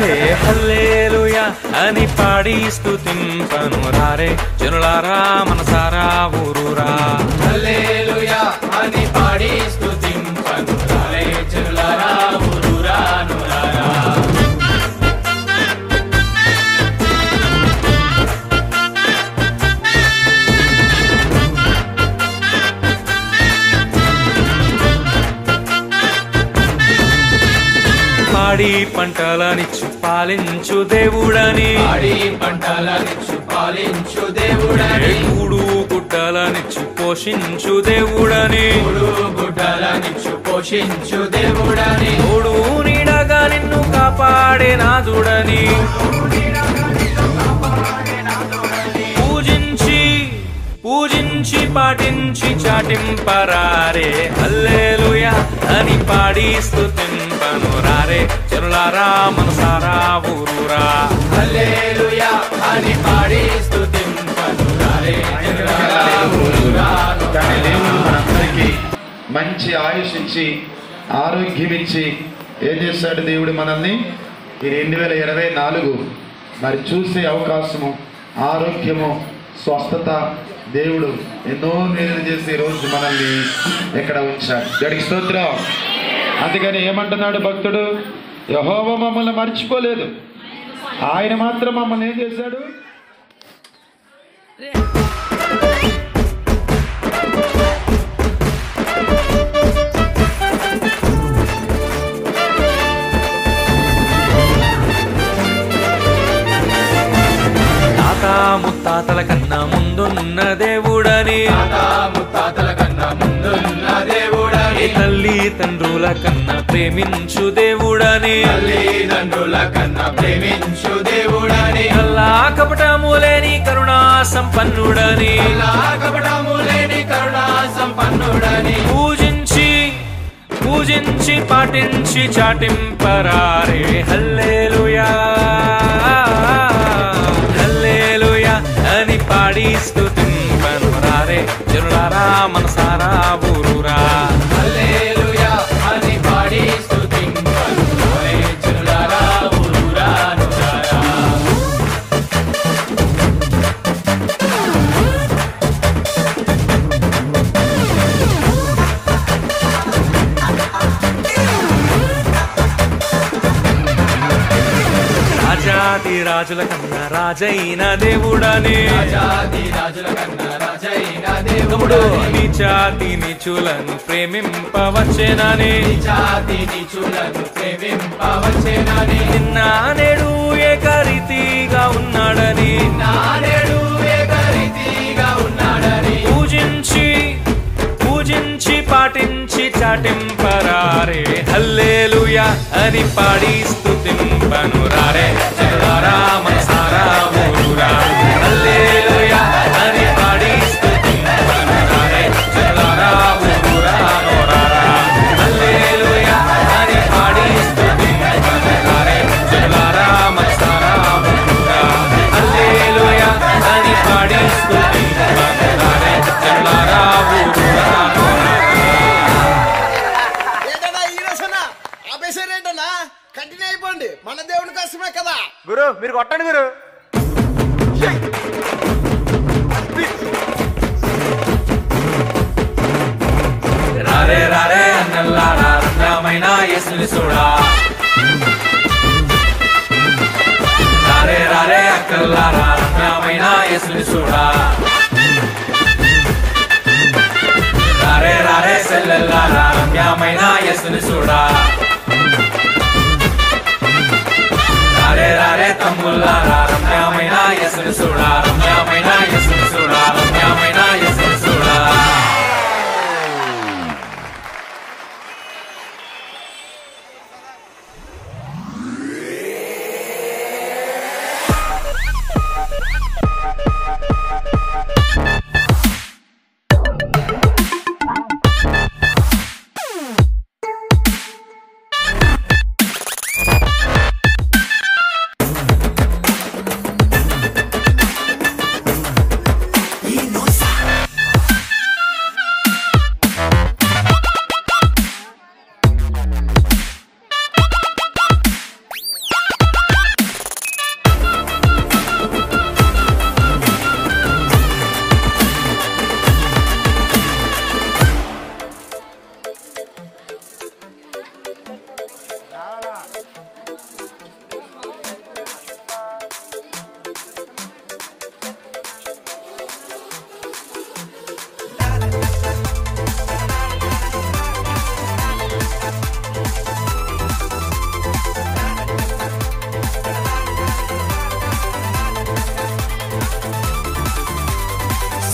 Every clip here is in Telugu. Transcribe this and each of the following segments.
హే హల్లెలూయా అని పాడి స్తుతింపను రారే జనులారా మనసారా ఊరూరా. హల్లెలూయా అని పాడి స్తుతింపను రారే జనులారా ఊరూరా నూరారా. పాడి పంటలనిచ్చు పాలించు దేవుడని, పాడి పంటలనిచ్చు పాలించు దేవుడని, కూడు గుడ్డలనిచ్చు పోషించు దేవుడని, కూడు గుడ్డలనిచ్చు పోషించు దేవుడని, తోడు నీడగా నిన్ను కాపాడే నాదుడని, పూజించి పాటించి చాటింపరారే హల్లెలూయా అని పాడి స్తుతింపను రారే జనులారా మనసారా ఊరూరా. హల్లెలూయా అని పాడి స్తుతింపను రారే జనులారా ఊరూరా. మనందరికీ మంచి ఆయుష్ ఇచ్చి ఆరోగ్యం ఇచ్చి ఏం చేశాడు దేవుడు మనల్ని ఈ 2024 మరి చూసే అవకాశము, ఆరోగ్యము, స్వస్థత దేవుడు ఎన్నో మేలు చేసి రోజు మనల్ని ఎక్కడ ఉంచాడు. గడికి స్తోత్రం. అందుకని ఏమంటున్నాడు భక్తుడు, యెహోవా మమ్మల్ని మర్చిపోలేదు, ఆయన మాత్రం మమ్మల్ని ఏం చేశాడు. ముత్తాతల కన్నా ముందున్న దేవుడని, ముత్తాతల కన్నా ముందున్న దేవుడని, తల్లి తండ్రుల కన్నా ప్రేమించు దేవుడని, తల్లిదండ్రుల కన్నా ప్రేమించు దేవుడని, కల్లా కపటము లేని కరుణా సంపన్నుడని, కపటము లేని కరుణా సంపన్నుడని, పూజించి పాటించి చాటింపరారే హల్లెలూయా అని పాడి స్తుతింపను రారే జనులారా మనసారా ఊరూరా. హల్లెలూయా అని పాడి స్తుతింపను రారే జనులారా ఊరూరా నూరారా. రాజాది రాజుల కన్నా రాజైన దేవుడని, రాజాది రాజుల కన్నా రాజైన తమ్ముడు దేవుడని, నీచాతి నీచులను ప్రేమింపవచ్చేనని, జాతి నీచులను ప్రేమింపవచ్చేనని, నిన్న నేడు ఏకరీతిగా ఉన్నాడని, నానేడు ఏకరీతిగా ఉన్నాడని, పూజించి పాటించి చాటింపరారే హల్లెలూయా అని పాడి స్తుతింపను రారే జనులారా మనసారా ఊరూరా. హల్లెలూయా అని పాడి స్తుతింపను రారే జనులారా ఊరూరా నూరారా. హల్లెలూయా అని పాడి స్తుతింపను రారే జనులారా మనసారా ఊరూరా. హల్లెలూయా అని పాడి స్తుతింపను రారే జనులారా ఊరూరా నూరారా. కంటిన్యూ అయిపోండి, మన దేవుని కోసమే కదా. గురు మీరు కొట్టండి గురు. రారే రారే అన్నల్లారా రమ్యమైన యేసుని చూడా, రారే రారే అక్కల్లారా రమ్యమైన యేసుని చూడా, రారే రారే సెల్లెల్లారా రమ్యమైన యేసుని చూడా, రారే రారే తమ్ముల్లారా రమ్యమైన యేసుని చూడా, రమ్యమైన యేసుని చూడా, రమ్యమైన యేసుని చూడా.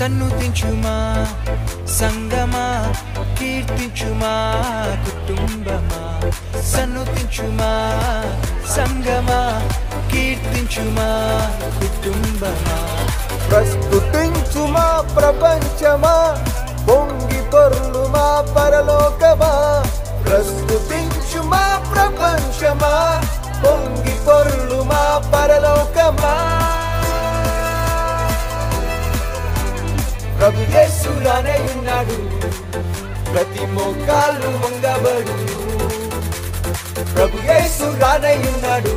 సన్నుతించుమా సంగమా, కీర్తించుమా కుటుంబమా. సన్నుతించుమా సంగమా, కీర్తించుమా కుటుంబమా. ప్రస్తుతించుమా ప్రపంచమా, పొంగి పొర్లుమా పరలోకమా. ప్రస్తుతించుమా ప్రపంచమా, పొంగి పొర్లుమా పరలోకమా. ప్రభు యేసు రానే ఉన్నాడు, ప్రతి మోకాలు వంగబడు. ప్రభు యేసు రానే ఉన్నాడు,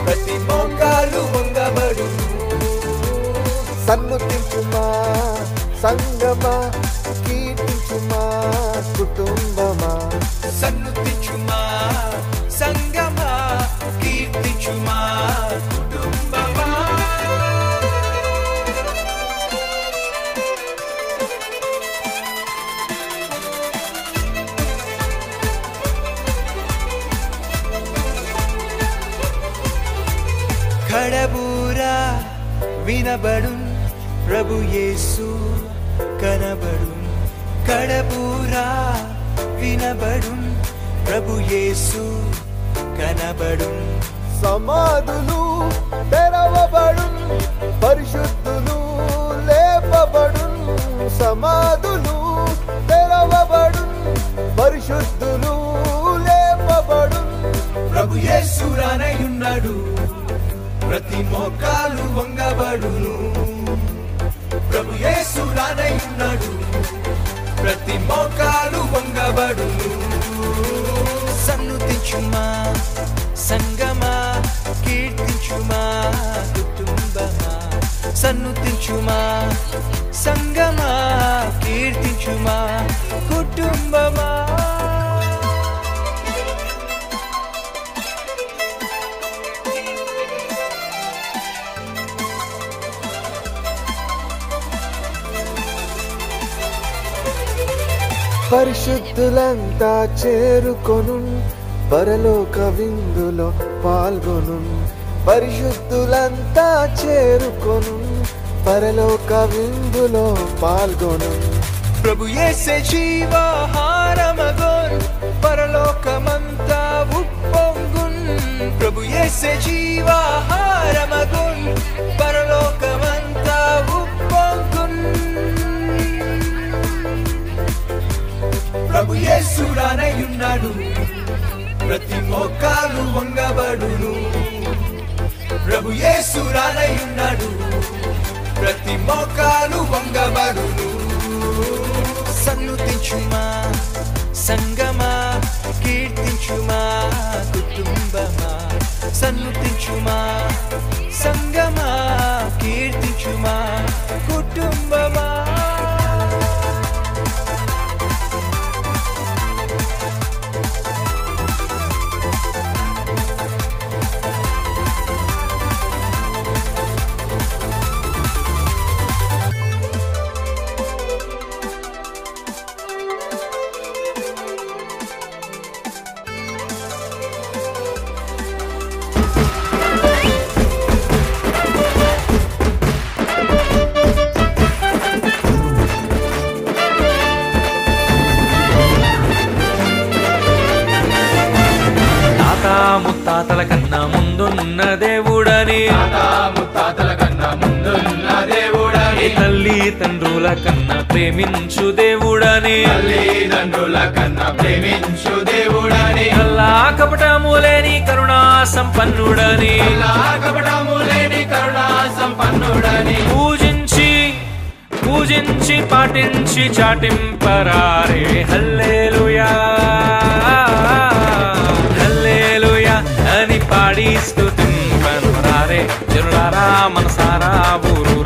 ప్రతి మోకాలు వంగబడు. సన్నుతించుమా సంగమా, కీర్తించుమా కుటుంబమా. సన్నుతించుమా సంగమా, కీర్తించుమా కుటుంబమా. కడబూరా వినబడు, ప్రభు యేసు కనబడు. కడబూరా వినబడు, ప్రభు యేసు కనబడు. సమాధులు తెరవబడు, పరిశుద్ధులు లేపబడు. సమాధులు తెరవబడు, పరిశుద్ధులు లేపబడు. ప్రభు యేసు రానయ్యున్నాడు, ప్రతి మోకాలు వంగబడును. ప్రభు యేసు రానయ్యున్నాడు, ప్రతి మోకాలు వంగబడును. సన్నుతించుమా సంగమా, కీర్తించుమా కుటుంబమా. సన్నుతించుమా సంగమా, కీర్తించుమా కుటుంబమా. పరిశుద్ధులంతా చేరుకొను, పరలోక విందులో పాల్గొను. పరిశుద్ధులంతా చేరుకొను, పరలోక విందులో పాల్గొను. ప్రభు యేసే జీవాహారమగోన్, పరలోకమంతా ఉప్పొంగున్. ప్రభు యేసే జీవాహారమగోన్, పరలోకమంతా ఉప్పొంగున్. ప్రభు యేసు రానయ్యున్నాడు, ప్రతి మోకాలు వంగబడును. ప్రభు యేసు రానయ్యున్నాడు, ప్రతి మోకాలు వంగబడును. సన్నుతించుమా సంగమా, కీర్తించుమా కుటుంబమా. సన్నుతించుమా సంగమా, కీర్తించుమా కుటుంబమా. ముత్తాతల కన్నా ముందున్న దేవుడని, ముత్తాతల కన్నా ముందున్న దేవుడని. తల్లి తండ్రుల కన్నా ప్రేమించు దేవుడని, తల్లిదండ్రుల కన్నా ప్రేమించు దేవుడని. కల్లా కపటము లేని కరుణా సంపన్నుడని, కపటము లేని కరుణా సంపన్నుడని. పూజించి పాటించి చాటింపరారే హల్లెలూయా హల్లెలూయా అని పాడి స్తుతింపరారే జనులారా మనసారా ఊరు